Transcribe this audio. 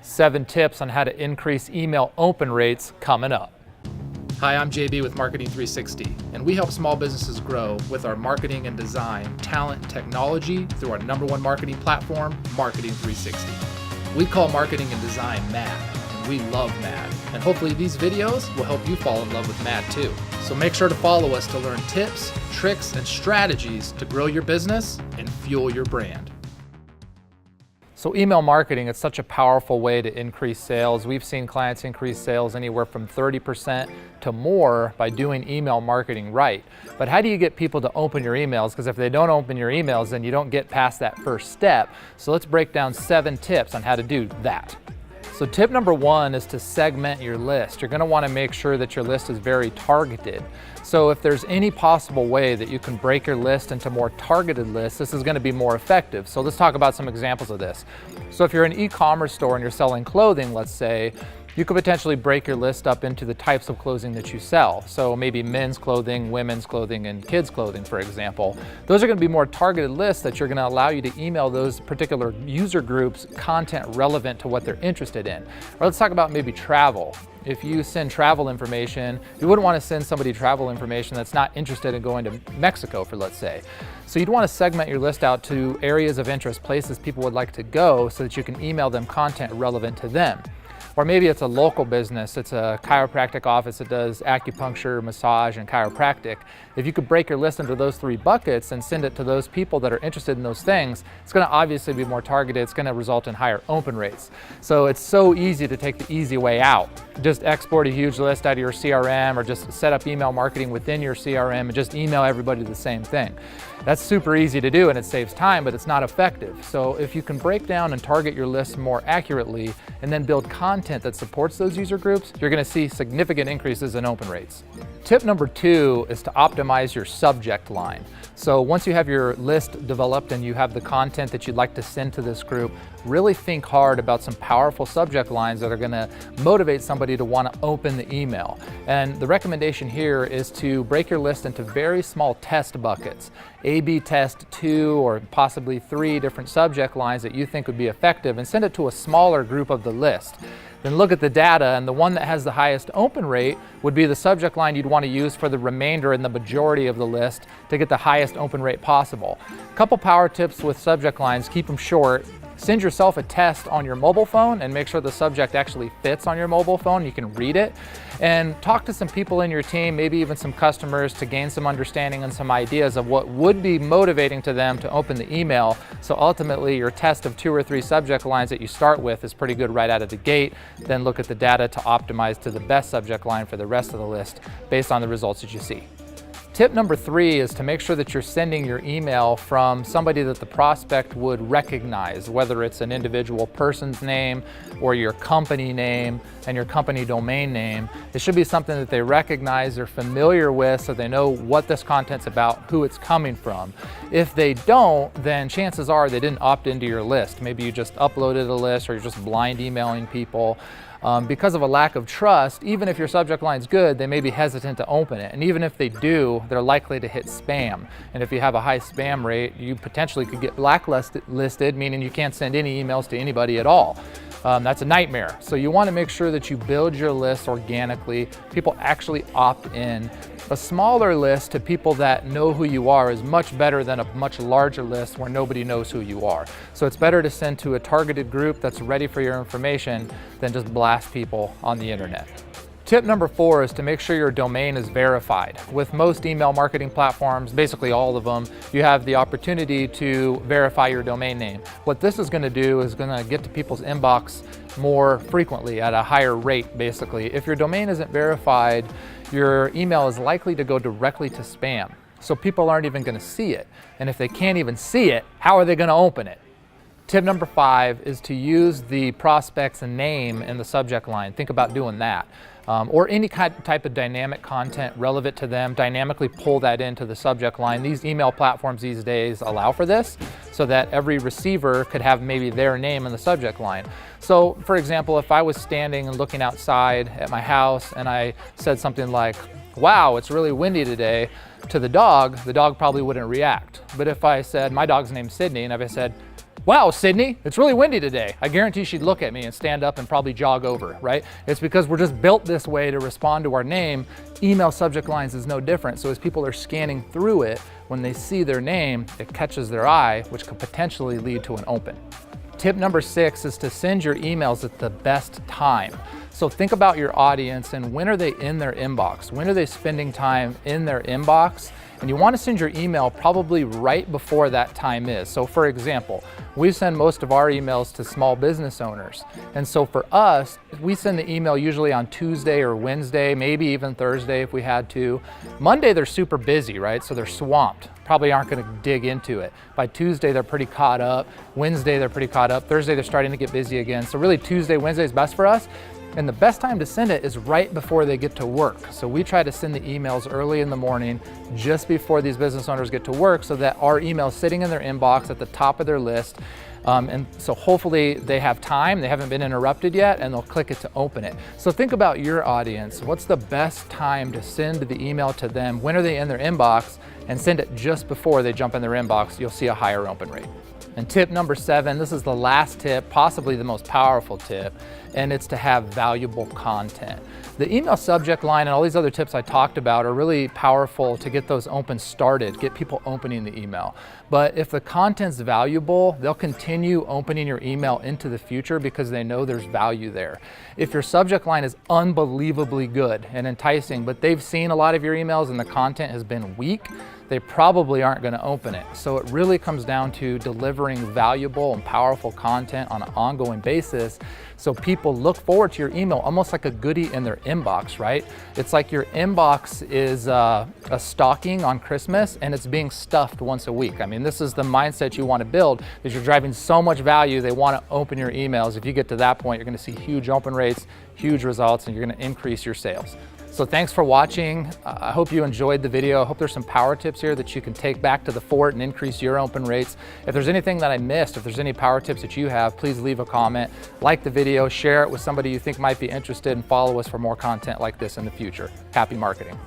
7 tips on how to increase email open rates coming up. Hi, I'm JB with Marketing 360, and we help small businesses grow with our marketing and design, talent, and technology through our #1 marketing platform, Marketing 360. We call marketing and design MAD, and we love MAD. And hopefully these videos will help you fall in love with MAD too. So make sure to follow us to learn tips, tricks, and strategies to grow your business and fuel your brand. So email marketing is such a powerful way to increase sales. We've seen clients increase sales anywhere from 30% to more by doing email marketing right. But how do you get people to open your emails? Because if they don't open your emails, then you don't get past that first step. So let's break down 7 tips on how to do that. So tip number 1 is to segment your list. You're going to want to make sure that your list is very targeted. So if there's any possible way that you can break your list into more targeted lists, this is going to be more effective. So let's talk about some examples of this. So if you're an e-commerce store and you're selling clothing, let's say, you could potentially break your list up into the types of clothing that you sell. So maybe men's clothing, women's clothing, and kids' clothing, for example. Those are going to be more targeted lists that you're going to allow you to email those particular user groups content relevant to what they're interested in. Or let's talk about maybe travel. If you send travel information, you wouldn't want to send somebody travel information that's not interested in going to Mexico, for let's say. So you'd want to segment your list out to areas of interest, places people would like to go, so that you can email them content relevant to them. Or maybe it's a local business, it's a chiropractic office that does acupuncture, massage, and chiropractic. If you could break your list into those 3 buckets and send it to those people that are interested in those things, it's going to obviously be more targeted. It's going to result in higher open rates. So it's so easy to take the easy way out. Just export a huge list out of your CRM, or just set up email marketing within your CRM and just email everybody the same thing. That's super easy to do and it saves time, but it's not effective. So if you can break down and target your list more accurately and then build content that supports those user groups, you're going to see significant increases in open rates. Tip number 2 is to optimize your subject line. So once you have your list developed and you have the content that you'd like to send to this group, really think hard about some powerful subject lines that are going to motivate somebody to want to open the email. And the recommendation here is to break your list into very small test buckets. A/B test 2 or possibly 3 different subject lines that you think would be effective, and send it to a smaller group of the list. Then look at the data, and the one that has the highest open rate would be the subject line you'd want to use for the remainder and the majority of the list to get the highest open rate possible. Couple power tips with subject lines: keep them short. Send yourself a test on your mobile phone and make sure the subject actually fits on your mobile phone. You can read it, and talk to some people in your team, maybe even some customers, to gain some understanding and some ideas of what would be motivating to them to open the email. So ultimately your test of 2 or 3 subject lines that you start with is pretty good right out of the gate. Then look at the data to optimize to the best subject line for the rest of the list based on the results that you see. Tip number 3 is to make sure that you're sending your email from somebody that the prospect would recognize, whether it's an individual person's name or your company name and your company domain name. It should be something that they recognize, they're familiar with, so they know what this content's about, who it's coming from. If they don't, then chances are they didn't opt into your list. Maybe you just uploaded a list, or you're just blind emailing people. Because of a lack of trust, even if your subject line's good, they may be hesitant to open it. And even if they do, they're likely to hit spam. And if you have a high spam rate, you potentially could get blacklisted, meaning you can't send any emails to anybody at all. That's a nightmare. So you want to make sure that you build your list organically. People actually opt in. A smaller list to people that know who you are is much better than a much larger list where nobody knows who you are. So it's better to send to a targeted group that's ready for your information than just blast people on the internet. Tip number 4 is to make sure your domain is verified. With most email marketing platforms, basically all of them, you have the opportunity to verify your domain name. What this is going to do is going to get to people's inbox more frequently at a higher rate, basically. If your domain isn't verified, your email is likely to go directly to spam. So people aren't even going to see it. And if they can't even see it, how are they going to open it? Tip number 5 is to use the prospect's name in the subject line. Think about doing that. Or any type of dynamic content relevant to them, dynamically pull that into the subject line. These email platforms these days allow for this, so that every receiver could have maybe their name in the subject line. So for example, if I was standing and looking outside at my house and I said something like, "Wow, it's really windy today," to the dog probably wouldn't react. But if I said, my dog's name's Sydney, and if I said, Wow, Sydney, it's really windy today. I guarantee she'd look at me and stand up and probably jog over, right? It's because we're just built this way to respond to our name. Email subject lines is no different. So as people are scanning through it, when they see their name, it catches their eye, which could potentially lead to an open. Tip number 6 is to send your emails at the best time. So think about your audience and when are they in their inbox? When are they spending time in their inbox? And you want to send your email probably right before that time is. So for example, we send most of our emails to small business owners. And so for us, we send the email usually on Tuesday or Wednesday, maybe even Thursday if we had to. Monday, they're super busy, right? So they're swamped. Probably aren't going to dig into it. By Tuesday, they're pretty caught up. Wednesday, they're pretty caught up. Thursday, they're starting to get busy again. So really Tuesday, Wednesday is best for us. And the best time to send it is right before they get to work. So we try to send the emails early in the morning, just before these business owners get to work, so that our email is sitting in their inbox at the top of their list. And so hopefully they have time, they haven't been interrupted yet, and they'll click it to open it. So think about your audience. What's the best time to send the email to them? When are they in their inbox? And send it just before they jump in their inbox. You'll see a higher open rate. And tip number 7, this is the last tip, possibly the most powerful tip, and it's to have valuable content. The email subject line and all these other tips I talked about are really powerful to get those opens started, get people opening the email. But if the content's valuable, they'll continue opening your email into the future because they know there's value there. If your subject line is unbelievably good and enticing, but they've seen a lot of your emails and the content has been weak, they probably aren't going to open it. So it really comes down to delivering valuable and powerful content on an ongoing basis so people look forward to your email almost like a goodie in their inbox, right? It's like your inbox is a stocking on Christmas and it's being stuffed once a week. I mean, this is the mindset you want to build because you're driving so much value, they want to open your emails. If you get to that point, you're going to see huge open rates, huge results, and you're going to increase your sales. So thanks for watching. I hope you enjoyed the video. I hope there's some power tips here that you can take back to the fort and increase your open rates. If there's anything that I missed, if there's any power tips that you have, please leave a comment, like the video, share it with somebody you think might be interested, and follow us for more content like this in the future. Happy marketing.